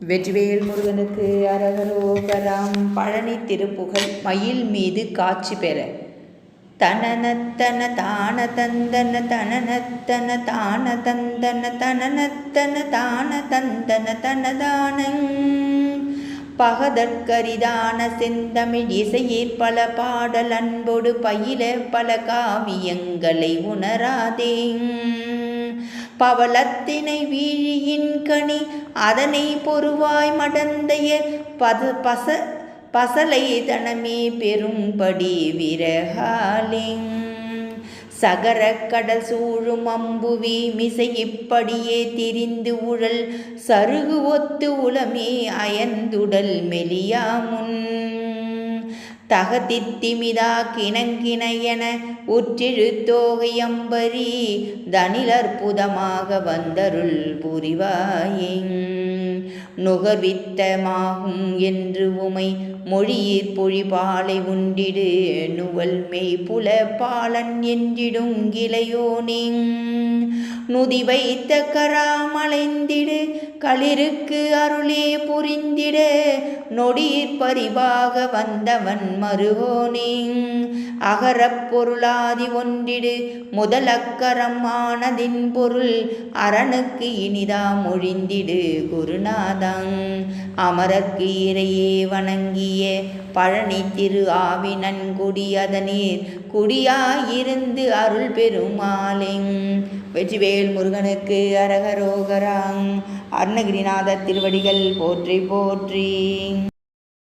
வெற்றிவேல் முருகனுக்கு அரகரோகராம். பழனி திருப்புகழ். மயில் மீது காட்சி பெற. தனனத்தன தான தந்தன தனனத்தன தான தந்தன தனனத்தன தான தந்தன தனதானங் பகதற்கரிதான செந்தமிழ் இசையிற் பல பாடல் அன்பொடு பயில பல காவியங்களை உணராதேங் பவளத்தினை வீழியின் கனி அதனை பொறுவாய் மடந்தையர் பசலை தனமே பெரும்படி விரகாலிங் சகர கடல் சூழும் அம்புவி மிசை இப்படியே திரிந்து உழல் சருகு ஒத்து உளமே அயந்துடல் மெலியாமுன் தகதித்திமிதா கிணங்கிணையென உற்றிழு தோகையம்பரி தனிலற்புதமாக வந்தருள் புரிவாயிங் நுகர்வித்தமாகும் என்று உமை மொழியிற் பொழிபாலை உண்டிடு நுவல் மெய் புல பாலன் என்றிடும் கிளையோனிங் நுதி வைத்த கராமலைந்திடு களிருக்கு அருளே புரிந்திட நொடியிற் பரிவாக வந்தவன் மருகோனிங் அகரப் பொருளாதி ஒன்றிடு முதல் அக்கரம் ஆனதின் பொருள் அரணுக்கு இனிதா மொழிந்திடு குருநாதங் அமரர்க்கு இறையே வணங்கிய பழனி திரு ஆவி நன்குடி அதனீர் குடியாயிருந்து அருள் பெருமாளிங். வெற்றிவேல் முருகனுக்கு அரகரோகராங். அருணகிரிநாதர் திருவடிகள் போற்றி போற்றி.